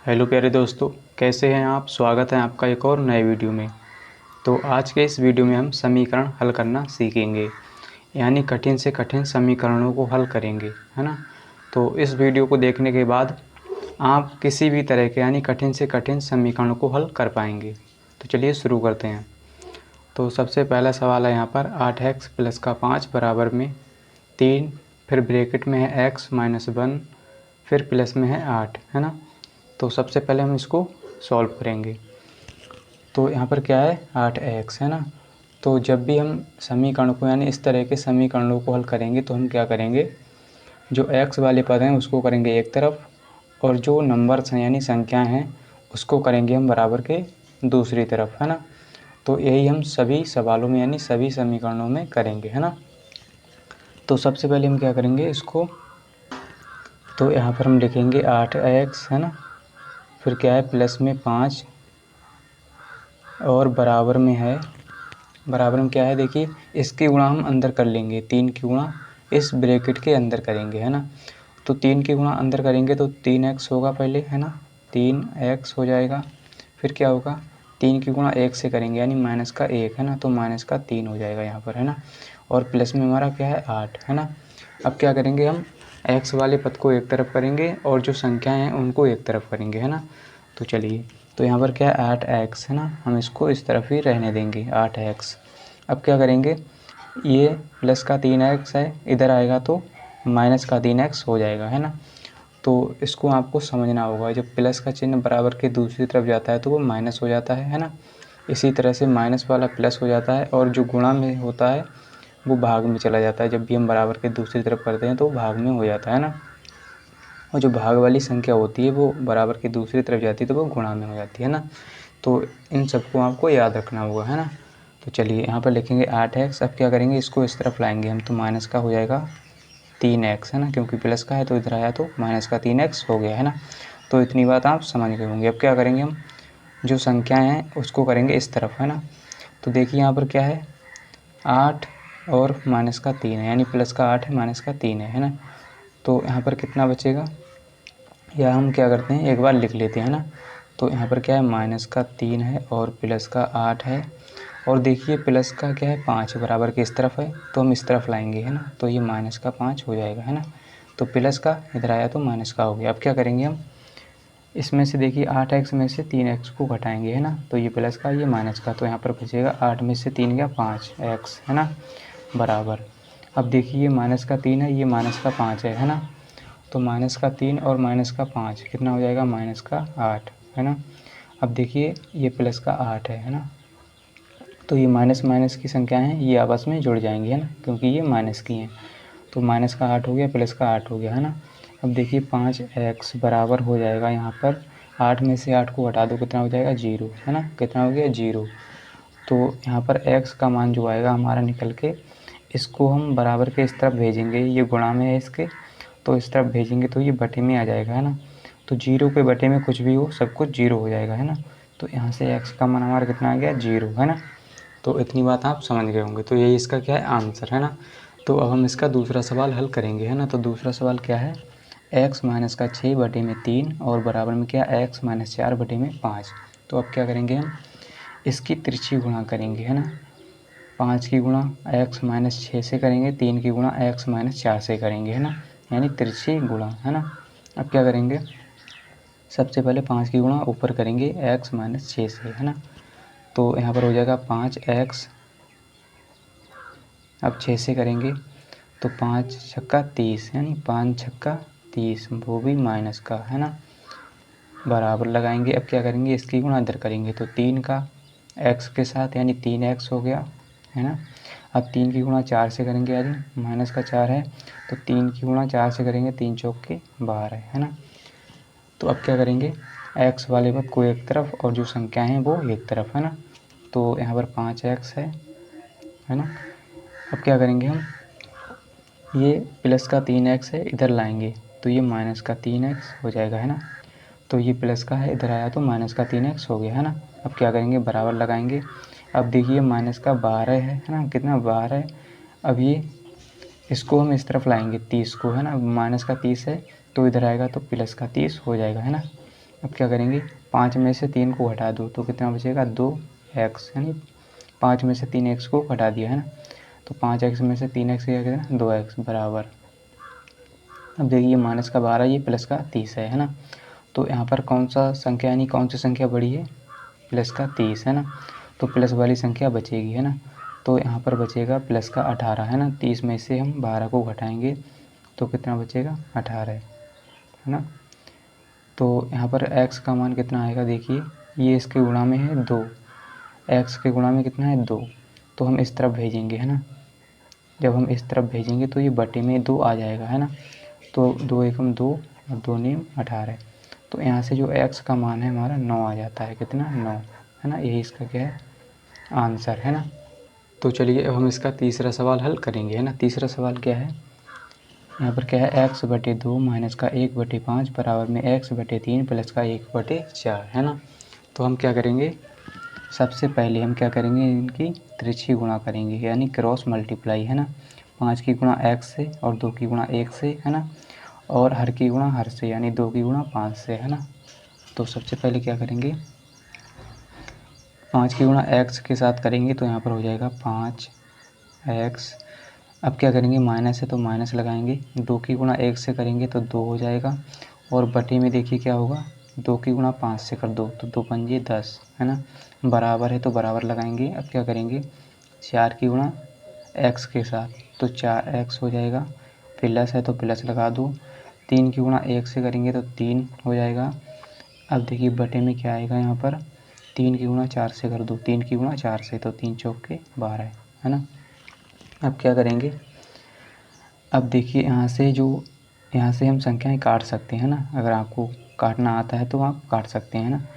Hello प्यारे दोस्तों, कैसे हैं आप। स्वागत है आपका एक और नए वीडियो में। तो आज के इस वीडियो में हम समीकरण हल करना सीखेंगे, यानी कठिन से कठिन समीकरणों को हल करेंगे, है ना। तो इस वीडियो को देखने के बाद आप किसी भी तरह के यानी कठिन से कठिन समीकरणों को हल कर पाएंगे। तो चलिए शुरू करते हैं। तो सबसे पहला सवाल है यहाँ पर 8x प्लस का 5 बराबर में 3, फिर ब्रैकेट में है x माइनस 1, फिर प्लस में है 8, है ना। तो सबसे पहले हम इसको सॉल्व करेंगे। तो यहाँ पर क्या है 8x, है ना। तो जब भी हम समीकरण को यानी इस तरह के समीकरणों को हल करेंगे तो हम क्या करेंगे, जो x वाले पद हैं उसको करेंगे एक तरफ, और जो नंबर्स हैं यानी संख्याएं हैं उसको करेंगे हम बराबर के दूसरी तरफ, है ना। तो यही हम सभी सवालों में यानी सभी समीकरणों में करेंगे, है ना। तो सबसे पहले हम क्या करेंगे इसको, तो यहाँ पर हम लिखेंगे 8x, है ना। फिर क्या है प्लस में 5 और बराबर में क्या है, देखिए इसकी गुणा हम अंदर कर लेंगे, 3 की गुणा इस ब्रैकेट के अंदर करेंगे, है ना। तो 3 की गुणा अंदर करेंगे तो 3x होगा पहले, है ना। 3x हो जाएगा। फिर क्या होगा 3 की गुणा 1 से करेंगे यानी माइनस का 1, है ना। तो माइनस का 3 हो जाएगा यहाँ पर, है ना। और प्लस में हमारा क्या है 8, है ना। अब क्या करेंगे हम x वाले पद को एक तरफ करेंगे और जो संख्याएँ हैं उनको एक तरफ करेंगे, है ना। तो चलिए, तो यहाँ पर क्या है 8x, है ना। हम इसको इस तरफ ही रहने देंगे 8x। अब क्या करेंगे, ये प्लस का 3x है, इधर आएगा तो माइनस का 3x हो जाएगा, है ना। तो इसको आपको समझना होगा, जब प्लस का चिन्ह बराबर के दूसरी तरफ जाता है तो वो माइनस हो जाता है ना। इसी तरह से माइनस वाला प्लस हो जाता है और जो गुणा में होता है वो भाग में चला जाता है। जब भी हम बराबर के दूसरी तरफ करते हैं तो भाग में हो जाता है ना। और जो भाग वाली संख्या होती है वो बराबर की दूसरी तरफ जाती है तो वो गुणा में हो जाती है ना। तो इन सबको आपको याद रखना होगा, है ना। तो चलिए यहाँ पर लिखेंगे 8x। अब क्या करेंगे इसको इस तरफ लाएंगे हम, तो माइनस का हो जाएगा 3x, है ना, क्योंकि प्लस का है तो इधर आया तो माइनस का 3x हो गया, है ना। तो इतनी बात आप समझ गए होंगे। अब क्या करेंगे हम, जो संख्याएँ हैं उसको करेंगे इस तरफ, है ना। तो देखिए यहाँ पर क्या है 8 और माइनस का 3 है, यानी प्लस का 8 है माइनस का 3 है ना। तो यहाँ पर कितना बचेगा, या हम क्या करते हैं एक बार लिख लेते हैं ना। तो यहाँ पर क्या है माइनस का 3 है और प्लस का 8 है, और देखिए प्लस का क्या है 5 बराबर के इस तरफ है तो हम इस तरफ लाएंगे, है ना। तो ये माइनस का 5 हो जाएगा, है ना। तो प्लस का इधर आया तो माइनस का हो गया। अब क्या करेंगे हम, इसमें से देखिए 8x में से 3x को घटाएंगे, है ना। तो ये प्लस का ये माइनस का, तो यहाँ पर बचेगा 8 में से 3 गया 5x, है ना, बराबर। अब देखिए ये माइनस का 3 है, ये माइनस का 5 है ना। तो माइनस का 3 और माइनस का 5 कितना हो जाएगा, माइनस का 8, है ना। अब देखिए ये प्लस का 8 है ना। तो ये माइनस माइनस की संख्या हैं ये आपस में जुड़ जाएंगी, है ना, क्योंकि ये माइनस की हैं। तो माइनस का 8 हो गया, प्लस का 8 हो गया, है ना। अब देखिए 5x बराबर हो जाएगा यहाँ पर 8 में से 8 को हटा दो कितना हो जाएगा 0, है ना। कितना हो गया 0। तो यहाँ पर x का मान जो आएगा हमारा निकल के, इसको हम बराबर के इस तरफ भेजेंगे, ये गुणा में है इसके, तो इस तरफ भेजेंगे तो ये बटे में आ जाएगा, है ना। तो 0 के बटे में कुछ भी हो सब कुछ 0 हो जाएगा, है ना। तो यहाँ से x का मान हमारा कितना आ गया 0, है ना। तो इतनी बात आप समझ गए होंगे। तो यही इसका क्या है आंसर, है ना। तो अब हम इसका दूसरा सवाल हल करेंगे, है ना। तो दूसरा सवाल क्या है, x माइनस का 6 बटे में 3 और बराबर में क्या x माइनस 4 बटे में 5। तो अब क्या करेंगे हम, इसकी तिरछी गुणा करेंगे, है ना। 5 की गुणा x माइनस 6 से करेंगे, 3 की गुणा x माइनस 4 से करेंगे, है ना, यानी तिरछी गुणा, है ना। अब क्या करेंगे, सबसे पहले 5 की गुणा ऊपर करेंगे x माइनस 6 से, है ना। तो यहाँ पर हो जाएगा 5x, अब 6 से करेंगे तो 5 छक्का 30, यानी 5 छक्का 30, वो भी माइनस का, है ना, बराबर लगाएंगे। अब क्या करेंगे इसकी गुणा इधर करेंगे तो 3 का x के साथ यानी 3x हो गया, है ना। अब 3 की गुणा 4 से करेंगे, यानी माइनस का 4 है तो 3 की गुणा 4 से करेंगे, 3 चौक के 12, है ना। तो अब क्या करेंगे x वाले पद को एक तरफ और जो संख्या है वो एक तरफ, है ना। तो यहाँ पर 5x है ना। अब क्या करेंगे हम, ये प्लस का 3x है इधर लाएंगे तो ये माइनस का 3x हो जाएगा, है ना। तो ये प्लस का है इधर आया तो माइनस का 3x हो गया, है ना। अब क्या करेंगे बराबर लगाएंगे। अब देखिए माइनस का 12 है ना, कितना 12 है। अब ये इसको हम इस तरफ लाएंगे 30 को, है ना, माइनस का 30 है तो इधर आएगा तो प्लस का 30 हो जाएगा, है ना। अब क्या करेंगे, 5 में से 3 को घटा दो तो कितना बचेगा 2x, यानी 5 में से 3x को घटा दिया है ना, तो 5x में से 3x क्या कितना 2x बराबर। अब देखिए ये माइनस का 12 ये प्लस का 30 है ना, तो यहाँ पर कौन सा संख्या यानी कौन सी संख्या बड़ी है, प्लस का 30 है ना, तो प्लस वाली संख्या बचेगी है ना, तो यहाँ पर बचेगा प्लस का 18 है ना, 30 में से हम 12 को घटाएंगे तो कितना बचेगा 18 है ना। तो यहाँ पर x का मान कितना आएगा, देखिए ये इसके गुणा में है 2, x के गुणा में कितना है 2, तो हम इस तरफ भेजेंगे है ना, जब हम इस तरफ भेजेंगे तो ये बटे में 2 आ जाएगा है ना, तो 2 एकम 2 और 2 नीम 18, तो यहाँ से जो x का मान है हमारा 9 आ जाता है, कितना 9 है ना, यही इसका क्या है आंसर है ना। तो चलिए अब हम इसका तीसरा सवाल हल करेंगे है ना। तीसरा सवाल क्या है, यहाँ पर क्या है x/2 माइनस का 1/5 बराबर में x/3 प्लस का 1/4 है ना। तो हम क्या करेंगे, सबसे पहले हम क्या करेंगे, इनकी त्रिछी गुणा करेंगे यानी क्रॉस मल्टीप्लाई है ना, 5 की गुणा x से और 2 की गुणा 1 से है ना, और हर की गुणा हर से यानी 2 की गुणा 5 से है ना। तो सबसे पहले क्या करेंगे, 5 की गुणा x के साथ करेंगे तो यहाँ पर हो जाएगा 5x। अब क्या करेंगे, माइनस है तो माइनस लगाएंगे, 2 की गुणा 1 से करेंगे तो 2 हो जाएगा, और बटे में देखिए क्या होगा, 2 की गुणा 5 से कर दो तो 2 पंजे 10 है ना, बराबर है तो बराबर लगाएंगे। अब क्या करेंगे, 4 की गुणा x के साथ तो 4x हो जाएगा, प्लस है तो प्लस लगा दो, 3 की गुणा 1 से करेंगे तो 3 हो जाएगा। अब देखिए बटे में क्या आएगा, यहाँ पर 3 की गुणा 4 से कर दो, 3 की गुणा 4 से तो 3 चौके 12 है ना। अब क्या करेंगे, अब देखिए यहाँ से हम संख्याएं काट सकते हैं ना, अगर आपको काटना आता है तो आप काट सकते हैं ना।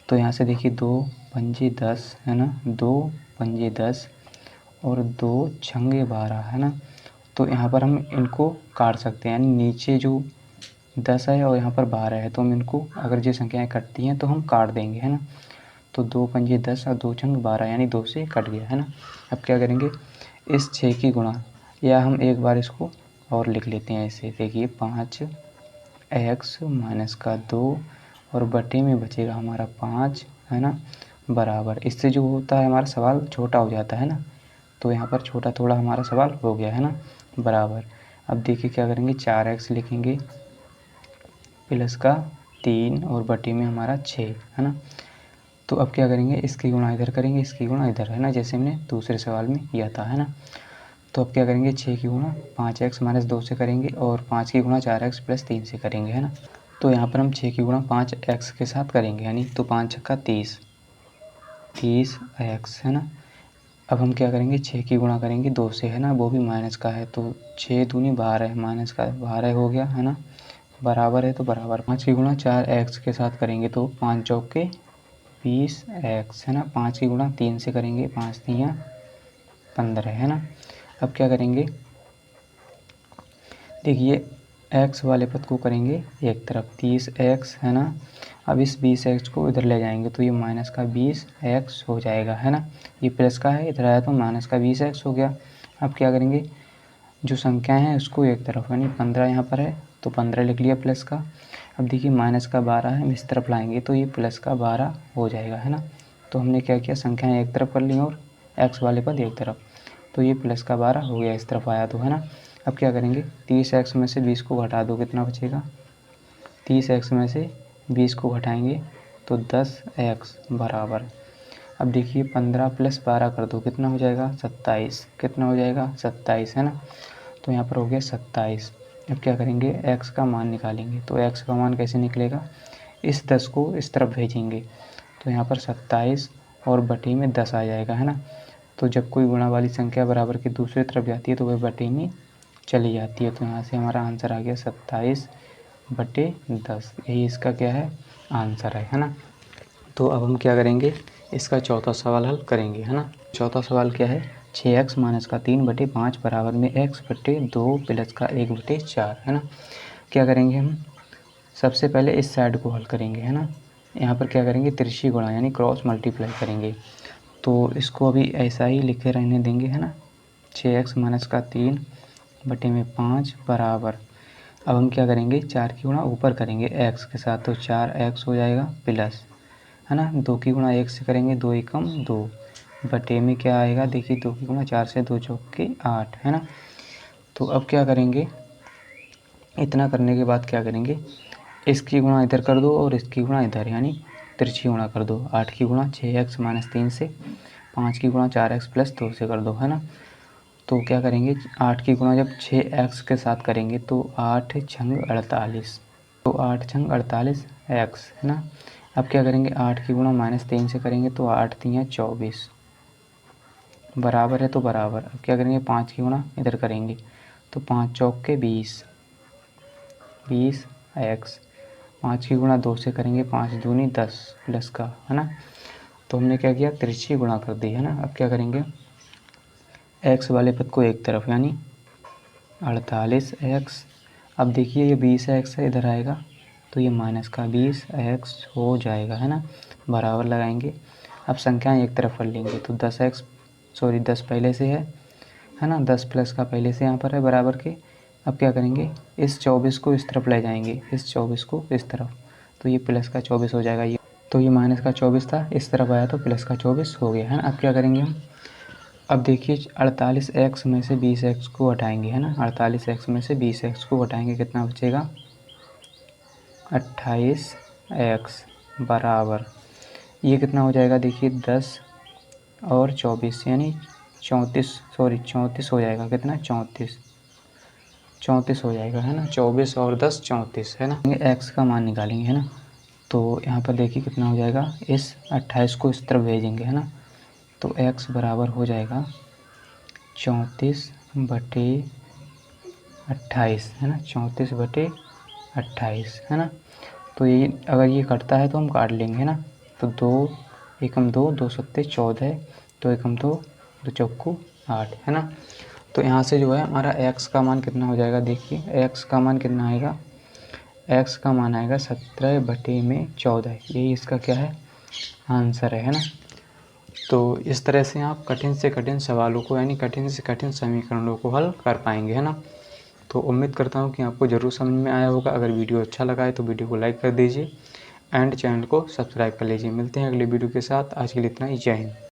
तो यहाँ से देखिए 2 पंजे 10 है ना, 2 पंजे 10 और 2 छंगे 12 है ना, तो यहाँ पर हम इनको काट सकते हैं, यानी नीचे जो 10 है और यहाँ पर 12 है तो हम इनको अगर ये संख्याएं कटती हैं तो हम काट देंगे है ना। तो 2 पंजे 10 और 2 छंग 12 यानी 2 से कट गया है ना। अब क्या करेंगे, इस 6 की गुणा, या हम एक बार इसको और लिख लेते हैं ऐसे, देखिए 5x माइनस का 2 और बटे में बचेगा हमारा 5 है ना, बराबर। इससे जो होता है हमारा सवाल छोटा हो जाता है ना, तो यहाँ पर छोटा थोड़ा हमारा सवाल हो गया है ना, बराबर। अब देखिए क्या करेंगे, 4x लिखेंगे प्लस का 3 और बटे में हमारा 6 है ना। तो अब क्या करेंगे, इसकी गुणा इधर करेंगे, इसकी गुणा इधर है ना, जैसे हमने दूसरे सवाल में किया था है ना। तो अब क्या करेंगे, 6 की गुणा 5x माइनस 2 से करेंगे और 5 की गुणा 4x प्लस 3 से करेंगे है ना। तो यहाँ पर हम 6 की गुणा 5x के साथ करेंगे, यानी तो 5 छक्का 30 30x है ना। अब हम क्या करेंगे, 6 की गुणा करेंगे 2 से है ना, वो भी माइनस का है तो 6 दूनी 12 माइनस का 12 हो गया है ना, बराबर है तो बराबर। 5 की गुणा 4x के साथ करेंगे तो 5 चौके 20x है ना, 5 की गुणा 3 से करेंगे, 5 3 15 है ना। अब क्या करेंगे, देखिए x वाले पद को करेंगे एक तरफ 30x है ना। अब इस 20x को इधर ले जाएंगे तो ये माइनस का 20x हो जाएगा है ना, ये प्लस का है इधर आया तो माइनस का 20x हो गया। अब क्या करेंगे, जो संख्या है उसको एक तरफ, यानी 15 यहाँ पर है तो 15 लिख लिया प्लस का। अब देखिए माइनस का 12 है, हम इस तरफ लाएंगे तो ये प्लस का 12 हो जाएगा है ना। तो हमने क्या किया, संख्याएँ एक तरफ कर ली और x वाले पद एक तरफ, तो ये प्लस का 12 हो गया, इस तरफ आया तो है ना। अब क्या करेंगे, 30x में से 20 को घटा दो, कितना बचेगा, 30x में से 20 को घटाएंगे तो 10x बराबर। अब देखिए 15 प्लस 12 कर दो, कितना हो जाएगा 27, कितना हो जाएगा 27 है ना। तो यहाँ पर हो गया 27। अब क्या करेंगे, x का मान निकालेंगे, तो x का मान कैसे निकलेगा, इस 10 को इस तरफ भेजेंगे तो यहाँ पर 27 और बटे में 10 आ जाएगा है ना। तो जब कोई गुणा वाली संख्या बराबर की दूसरी तरफ जाती है तो वह बटे में चली जाती है, तो यहाँ से हमारा आंसर आ गया 27/10, यही इसका क्या है आंसर है ना। तो अब हम क्या करेंगे, इसका चौथा सवाल हल करेंगे है ना। चौथा सवाल क्या है, 6x माइनस का 3/5 बराबर में x/2 प्लस का 1/4 है ना। क्या करेंगे, हम सबसे पहले इस साइड को हल करेंगे है ना। यहाँ पर क्या करेंगे, त्रिशी गुणा यानी क्रॉस मल्टीप्लाई करेंगे, तो इसको अभी ऐसा ही लिखे रहने देंगे है ना। 6x माइनस का 3/5 बराबर, अब हम क्या करेंगे, 4 की गुणा ऊपर करेंगे x के साथ, तो 4x हो जाएगा प्लस, है ना। 2 की गुणा 1 से करेंगे, 2 एकम 2 बटे में क्या आएगा, देखिए 2 की गुणा 4 से 2 चौके 8, है ना। तो अब क्या करेंगे, इतना करने के बाद क्या करेंगे, इसकी गुणा इधर कर दो और इसकी गुणा इधर, यानी तिरछी गुणा कर दो। 8 की गुणा 6x - 3 से, 5 की गुणा 4x + 2 से कर दो, है ना। तो क्या करेंगे, 8 की गुणा जब 6x के साथ करेंगे तो 8 छंग 48, तो 8 छंग 48 x, है ना। अब क्या करेंगे, 8 की गुणा -3 से करेंगे तो 8 3 24, बराबर है तो बराबर। अब क्या करेंगे, 5 की गुणा इधर करेंगे तो 5 चौके 20 x, 5 की गुणा 2 से करेंगे, 5 दूनी 10 प्लस का, है ना। तो हमने क्या किया, तिरछी गुणा कर दी, है ना। अब क्या करेंगे, x वाले पद को एक तरफ, यानी 48x। अब देखिए ये 20x है, इधर आएगा तो ये माइनस का 20x हो जाएगा, है ना। बराबर लगाएंगे। अब संख्याएं एक तरफ कर लेंगे तो 10 पहले से है ना, 10 प्लस का पहले से यहाँ पर है बराबर के। अब क्या करेंगे, इस 24 को इस तरफ ले जाएंगे, इस 24 को इस तरफ, तो ये प्लस का 24 हो जाएगा। ये तो ये माइनस का 24 था, इस तरफ आया तो प्लस का 24 हो गया, है ना। अब क्या करेंगे हम, अब देखिए 48x में से 20x को हटाएंगे, है ना। 48x में से 20x को हटाएंगे, कितना बचेगा, 28x बराबर, ये कितना हो जाएगा, देखिए 10 और 24 यानी 34 हो जाएगा, कितना 34 हो जाएगा, है ना। 24 और 10 34, है ना। x का मान निकालेंगे, है ना। तो यहाँ पर देखिए कितना हो जाएगा, इस 28 को इस तरफ भेजेंगे, है ना। तो x बराबर हो जाएगा 34/28, है ना, 34/28, है ना। तो ये अगर ये कटता है तो हम काट लेंगे, है ना। तो 2 एकम 2, 2 सत्ते 14, 2 एकम 2, 2 चौको 8, है ना। तो यहाँ से जो है हमारा x का मान कितना हो जाएगा, देखिए x का मान कितना आएगा, x का मान आएगा 17/14, यही इसका क्या है, आंसर है ना। तो इस तरह से आप कठिन से कठिन सवालों को, यानी कठिन से कठिन समीकरणों को हल कर पाएंगे, है ना। तो उम्मीद करता हूँ कि आपको ज़रूर समझ में आया होगा। अगर वीडियो अच्छा लगा है तो वीडियो को लाइक कर दीजिए एंड चैनल को सब्सक्राइब कर लीजिए। मिलते हैं अगले वीडियो के साथ, आज के लिए इतना ही, जय हिंद।